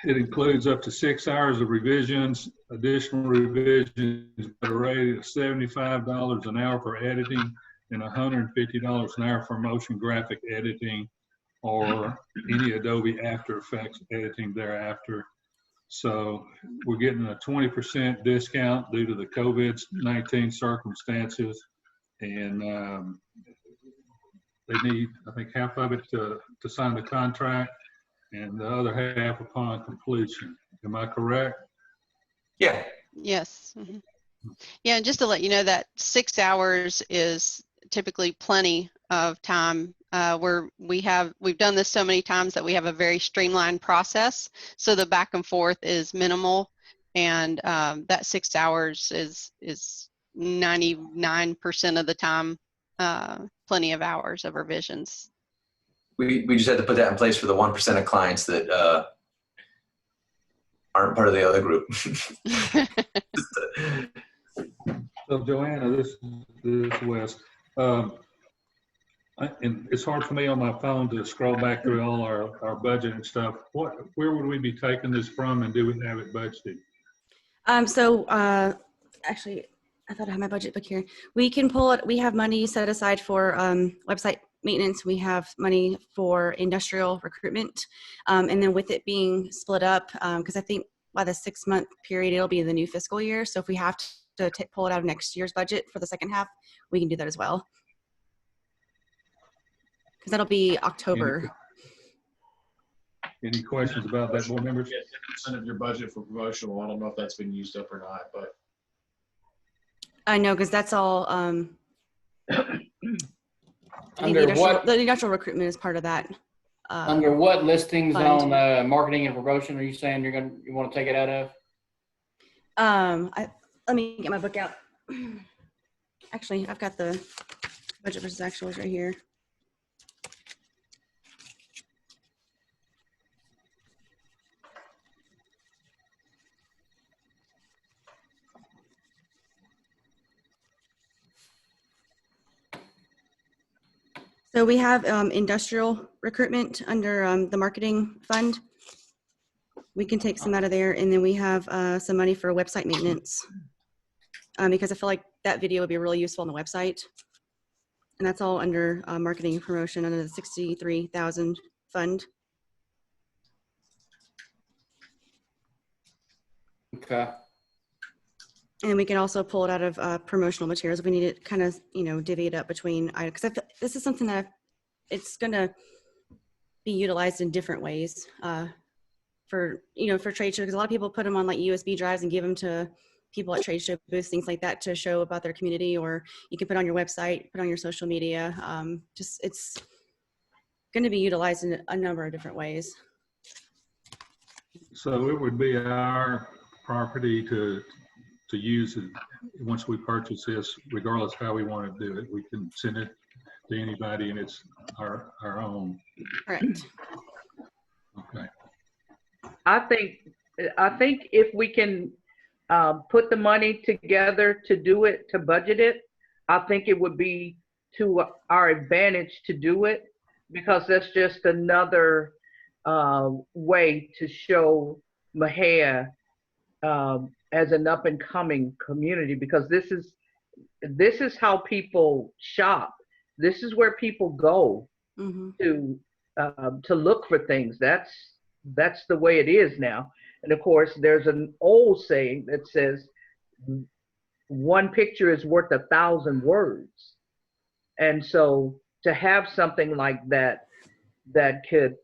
A: it includes up to 6 hours of revisions, additional revisions at a rate of $75 an hour for editing and $150 an hour for motion graphic editing or any Adobe After Effects editing thereafter. So we're getting a 20% discount due to the COVID-19 circumstances. And they need, I think, half of it to sign the contract and the other half upon completion. Am I correct?
C: Yeah.
G: Yes. Mm-hmm. Yeah, and just to let you know that 6 hours is typically plenty of time where we've done this so many times that we have a very streamlined process. So the back and forth is minimal, and that 6 hours is 99% of the time, plenty of hours of revisions.
C: We just had to put that in place for the 1% of clients that aren't part of the other group.
A: Joanna, this is Wes. And it's hard for me on my phone to scroll back through all our budget and stuff. Where would we be taking this from, and do we have it budgeted?
F: Actually, I thought I had my budget book here. We can pull it. We have money set aside for website maintenance. We have money for industrial recruitment. And then with it being split up, because I think by the 6-month period, it'll be the new fiscal year. So if we have to pull it out of next year's budget for the second half, we can do that as well. Because that'll be October.
A: Any questions about that, board members?
B: 10% of your budget for promotional. I don't know if that's been used up or not, but.
F: I know, because that's all.
D: Under
F: the industrial recruitment is part of that.
D: Under what listings
F: fund.
D: on marketing and promotion are you saying you want to take it out of?
F: Let me get my book out. Actually, I've got the budget versus actuals right here. So we have industrial recruitment under the marketing fund. We can take some out of there, and then we have some money for website maintenance because I feel like that video would be really useful on the website. And that's all under marketing and promotion under the 63,000 fund.
D: Okay.
F: And we can also pull it out of promotional materials if we need it, kind of, divvy it up between items. Because this is something that it's going to be utilized in different ways for trade shows. Because a lot of people put them on like USB drives and give them to people at trade show booths, things like that, to show about their community. Or you can put on your website, put on your social media. It's going to be utilized in a number of different ways.
A: So it would be our property to use it once we purchase this, regardless how we want to do it. We can send it to anybody, and it's our own.
F: Correct.
A: Okay.
H: I think if we can put the money together to do it, to budget it, I think it would be to our advantage to do it, because that's just another way to show Mexia as an up and coming community, because this is how people shop. This is where people go to look for things. That's the way it is now. And of course, there's an old saying that says, one picture is worth 1,000 words. And so to have something like that could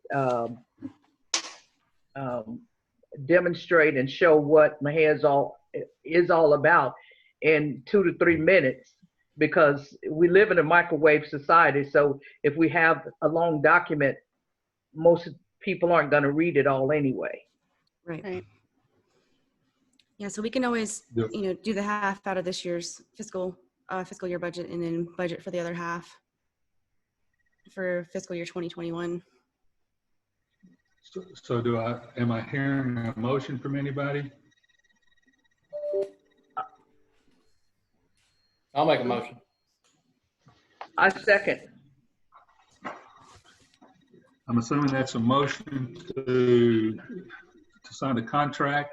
H: demonstrate and show what Mexia is all about in 2 to 3 minutes, because we live in a microwave society. So if we have a long document, most people aren't going to read it all anyway.
F: Right. Yeah, so we can always, do the half out of this year's fiscal year budget, and then budget for the other half for fiscal year 2021.
A: So am I hearing a motion from anybody?
D: I'll make a motion.
H: I second.
A: I'm assuming that's a motion to sign the contract.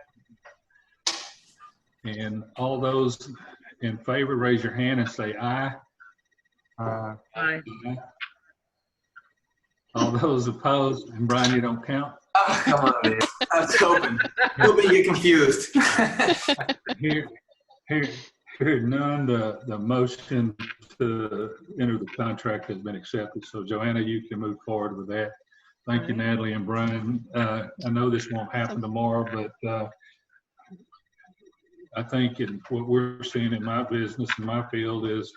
A: And all those in favor, raise your hand and say aye.
H: Aye.
A: All those opposed, and Brian, you don't count?
C: Oh, come on, man. I was hoping you get confused.
A: Here none, the motion to enter the contract has been accepted. So Joanna, you can move forward with that. Thank you, Natalie and Brian. I know this won't happen tomorrow, but I think what we're seeing in my business, in my field, is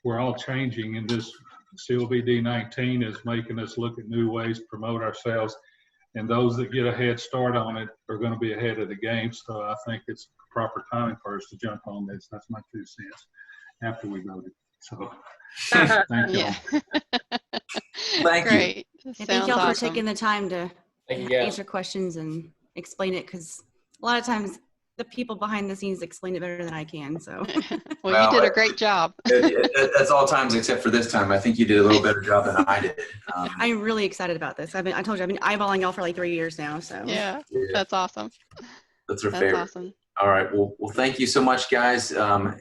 A: we're all changing, and this CLBD 19 is making us look at new ways to promote ourselves. And those that get a head start on it are going to be ahead of the game. So I think it's proper time for us to jump on this. That's my 2 cents after we voted. So thank you.
G: Yeah.
C: Thank you.
G: Great.
F: Thank y'all for taking the time to
D: Thank you, guys.
F: answer questions and explain it, because a lot of times the people behind the scenes explain it better than I can. So
G: Well, you did a great job.
C: That's all times except for this time. I think you did a little better job than I did.
F: I'm really excited about this. I told you, I've been eyeballing y'all for like 3 years now. So
G: Yeah, that's awesome.
C: That's our
G: That's
C: favorite.
G: awesome.
C: All right. Well, thank you so much, guys.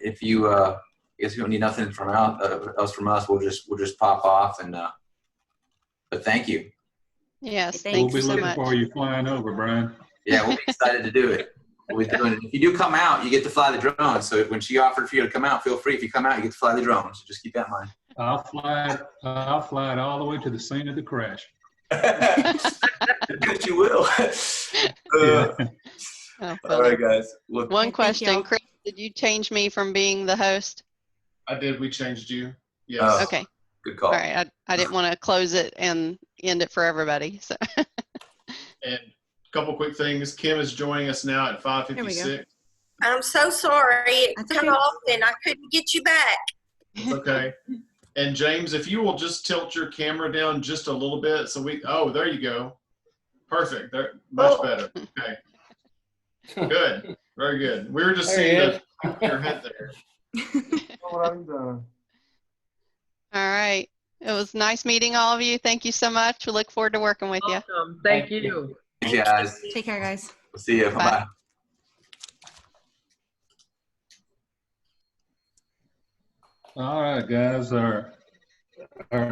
C: If you, I guess you don't need nothing from else from us. We'll just pop off and. But thank you.
G: Yes,
F: Thanks.
A: We'll
G: thank
A: be
G: you so
A: looking
G: much.
A: for you flying over, Brian.
C: Yeah, we'll be excited to do it. We'll be doing it. If you do come out, you get to fly the drone. So when she offered for you to come out, feel free. If you come out, you get to fly the drone. So just keep that in mind.
A: I'll fly it all the way to the scene of the crash.
C: Yes, you will.
A: Yeah.
G: Oh,
C: All right, guys. Well,
G: one
F: Thank
G: question,
F: y'all.
G: Chris, did you change me from being the host?
B: I did. We changed you. Yes.
C: Oh.
G: Okay.
C: good call.
G: All right. I didn't want to close it and end it for everybody. So
B: And a couple quick things. Kim is joining us now at
F: Here we
B: 5:56.
E: I'm so sorry. It
F: That's
E: cut
F: okay.
E: off and I couldn't get you back.
B: It's okay. And James, if you will just tilt your camera down just a little bit, so oh, there you go. Perfect. There, much better. Okay. Good. Very good. We were just
D: There he
B: seeing your head there.
I: What I done?
G: all right. It was nice meeting all of you. Thank you so much. We look forward to working with you.
H: Awesome. Thank you.
C: Thanks, guys.
F: take care, guys.
C: We'll see you.
G: Bye.
C: Bye.
A: All right, guys. Our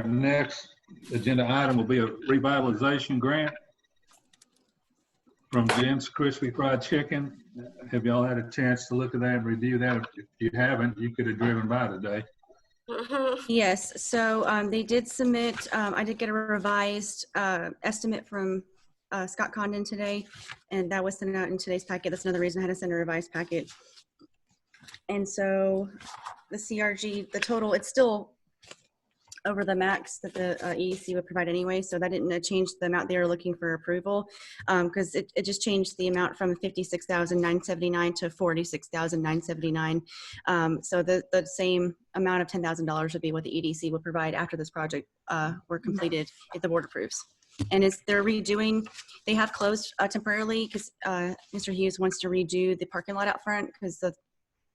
A: next agenda item will be a revitalization grant from Jen's Crispy Fried Chicken. Have y'all had a chance to look at that and review that? If you haven't, you could have driven by today.
E: Mhm.
F: Yes, so they did submit, I did get a revised estimate from Scott Condon today, and that was sent out in today's packet. That's another reason I had to send a revised packet. And so the CRG, the total, it's still over the max that the EDC would provide anyway, so that didn't change the amount they were looking for approval, because it just changed the amount from $56,979 to $46,979. So the same amount of $10,000 would be what the EDC would provide after this project were completed if the board approves. And they're redoing, they have closed temporarily because Mr. Hughes wants to redo the parking lot out front because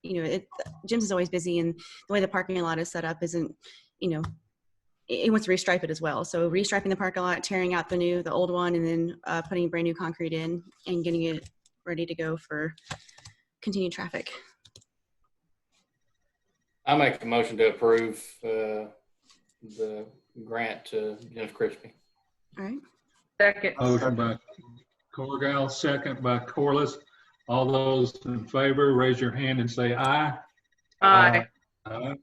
F: Jim's is always busy, and the way the parking lot is set up isn't, he wants to restripe it as well. So restriping the parking lot, tearing out the old one, and then putting brand new concrete in and getting it ready to go for continued traffic.
D: I make a motion to approve the grant to Jennifer Crispy.
F: All right.
H: Second.
A: Motion by Corgal, second by Corliss. All those in favor, raise your hand and say aye.
H: Aye.
A: Aye.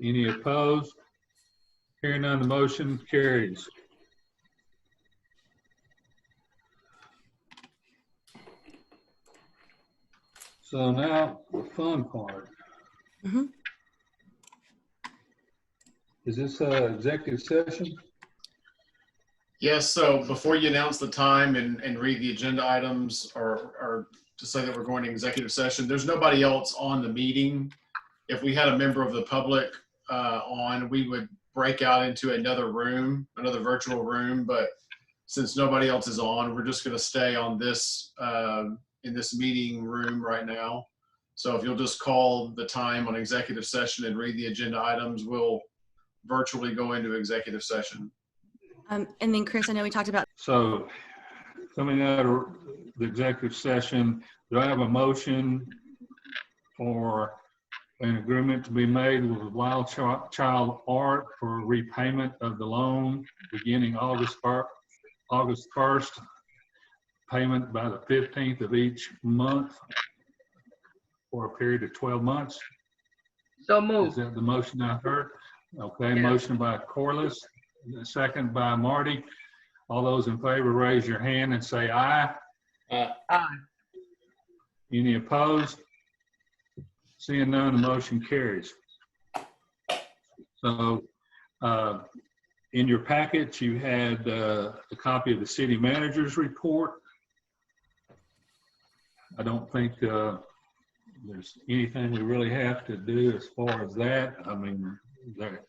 A: Any opposed? Hearing none, the motion carries. So now the fun part.
F: Mhm.
A: Is this executive session?
B: Yes, so before you announce the time and read the agenda items or to say that we're going to executive session, there's nobody else on the meeting. If we had a member of the public on, we would break out into another room, another virtual room, but since nobody else is on, we're just gonna stay on this, in this meeting room right now. So if you'll just call the time on executive session and read the agenda items, we'll virtually go into executive session.
F: And then Chris, I know we talked about.
A: So coming out of the executive session, do I have a motion for an agreement to be made with Wild Child Art for repayment of the loan beginning August 1st, payment by the 15th of each month for a period of 12 months?
H: So
A: Is
H: moved.
A: that the motion I heard? Okay,
H: Yeah.
A: Motion by Corliss, second by Marty. All those in favor, raise your hand and say aye.
H: Aye.
A: Any opposed? Seeing none, the motion carries. So in your package, you had a copy of the city manager's report. I don't think there's anything we really have to do as far as that. I mean, the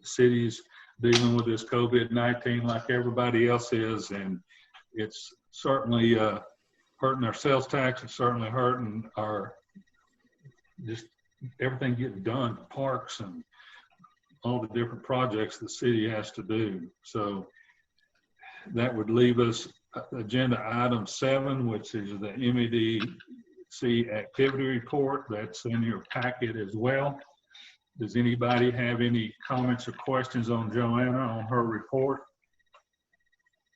A: city's dealing with this COVID-19 like everybody else is, and it's certainly hurting our sales tax. It's certainly hurting our, just everything getting done, parks and all the different projects the city has to do. So that would leave us agenda item 7, which is the MEDC activity report. That's in your packet as well. Does anybody have any comments or questions on Joanna on her report?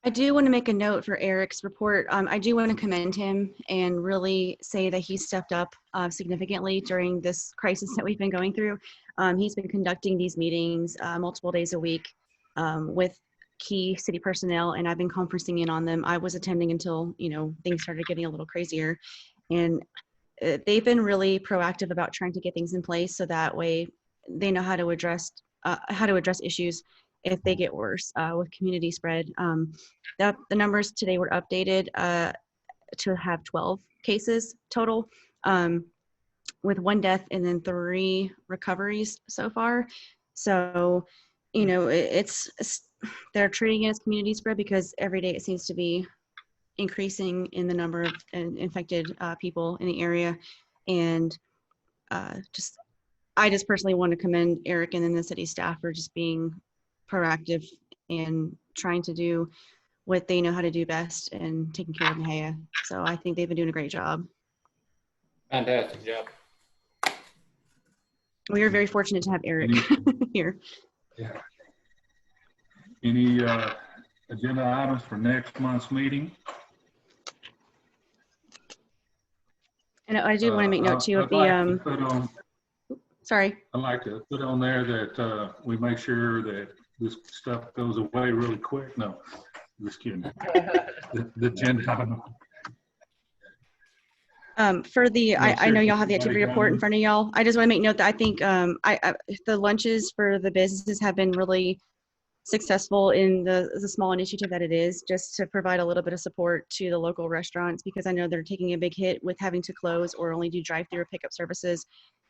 F: I do want to make a note for Eric's report. I do want to commend him and really say that he stepped up significantly during this crisis that we've been going through. He's been conducting these meetings multiple days a week with key city personnel, and I've been conferencing in on them. I was attending until, you know, things started getting a little crazier, and they've been really proactive about trying to get things in place so that way they know how to address issues if they get worse with community spread. The numbers today were updated to have 12 cases total, with 1 death and then 3 recoveries so far. So, you know, they're treating it as community spread because every day it seems to be increasing in the number of infected people in the area. And I just personally want to commend Eric and then the city staff for just being proactive and trying to do what they know how to do best and taking care of Mexia. So I think they've been doing a great job.
D: Fantastic job.
F: We are very fortunate to have Eric here.
A: Yeah. Any agenda items for next month's meeting?
F: And I do want to make note too of the, sorry.
A: I'd like to put on there that we make sure that this stuff goes away really quick. No, just kidding. the agenda item.
F: For the, I know y'all have the activity report in front of y'all. I just want to make note that I think the lunches for the businesses have been really successful in the small initiative that it is, just to provide a little bit of support to the local restaurants, because I know they're taking a big hit with having to close or only do drive-through or pickup services.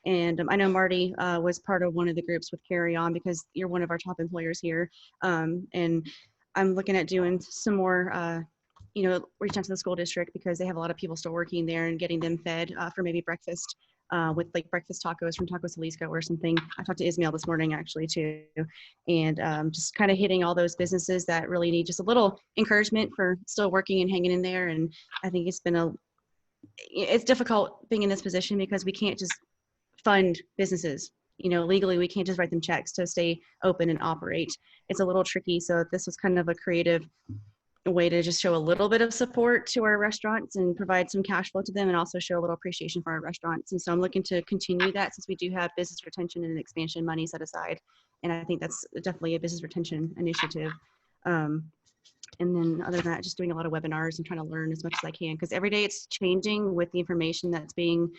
F: And I know Marty was part of one of the groups with Carry On, because you're one of our top employers here. And I'm looking at doing some more, you know, reach out to the school district because they have a lot of people still working there and getting them fed for maybe breakfast with like breakfast tacos from Taco Salisco or something. I talked to Ismail this morning actually too. And just kind of hitting all those businesses that really need just a little encouragement for still working and hanging in there. And I think it's difficult being in this position because we can't just fund businesses. You know, legally, we can't just write them checks to stay open and operate. It's a little tricky. So this was kind of a creative way to just show a little bit of support to our restaurants and provide some cash flow to them, and also show a little appreciation for our restaurants. And so I'm looking to continue that since we do have business retention and expansion money set aside. And I think that's definitely a business retention initiative. And then other than that, just doing a lot of webinars and trying to learn as much as I can, because every day it's changing with the information that's being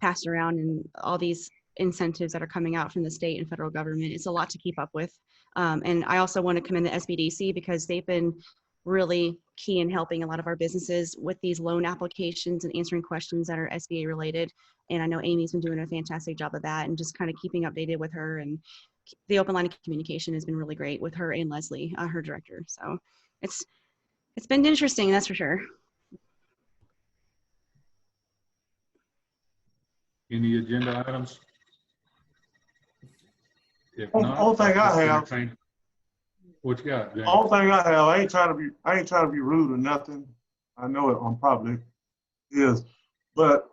F: passed around and all these incentives that are coming out from the state and federal government. It's a lot to keep up with. And I also want to commend the SBDC because they've been really key in helping a lot of our businesses with these loan applications and answering questions that are SBA related. And I know Amy's been doing a fantastic job of that and just kind of keeping updated with her. And the open line of communication has been really great with her and Leslie, her director. So it's been interesting, that's for sure.
A: Any agenda items? If not,
I: Only thing I have.
A: What you got, James?
I: Only thing I have, I ain't trying to be rude or nothing. I know it on probably is, but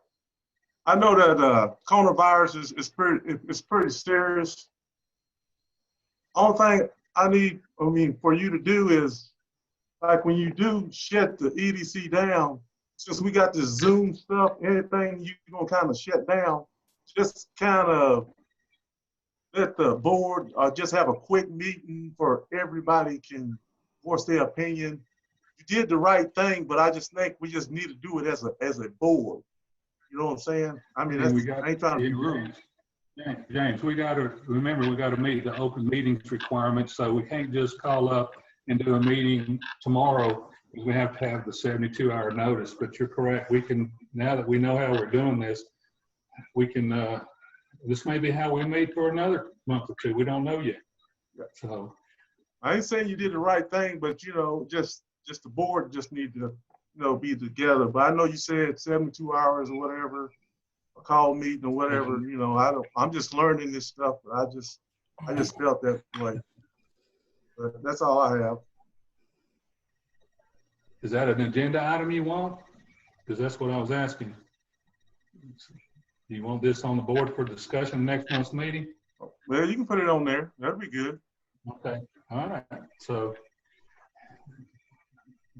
I: I know that coronavirus is pretty serious. Only thing I mean, for you to do is, like when you do shut the EDC down, since we got this Zoom stuff, anything you're gonna kind of shut down, just kind of let the board just have a quick meeting for everybody can voice their opinion. You did the right thing, but I just think we just need to do it as a board. You know what I'm saying? I mean, I ain't trying to be rude.
A: James, we got to remember, we got to meet the open meetings requirements, so we can't just call up and do a meeting tomorrow. We have to have the 72-hour notice. But you're correct. We can, now that we know how we're doing this, we can. This may be how we meet for another month or two. We don't know yet. So
I: I ain't saying you did the right thing, but you know, just the board just need to be together. But I know you said 72 hours or whatever, a call meeting or whatever. I'm just learning this stuff. I just felt that way. But that's all I have.
A: Is that an agenda item you want? Because that's what I was asking. Do you want this on the board for discussion next month's meeting?
I: Well, you can put it on there. That'd be good.
A: Okay. All right. So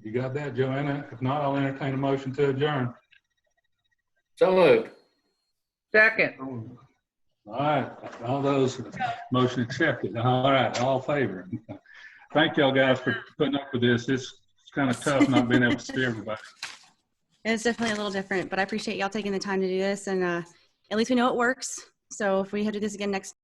A: you got that, Joanna? If not, I'll entertain a motion to adjourn.
D: So moved.
H: Second.
A: All right. All those, motion accepted. All right. All in favor. Thank y'all guys for putting up with this. It's kind of tough not being able to see everybody.
F: It's definitely a little different, but I appreciate y'all taking the time to do this, and at least we know it works. So if we have to do this again next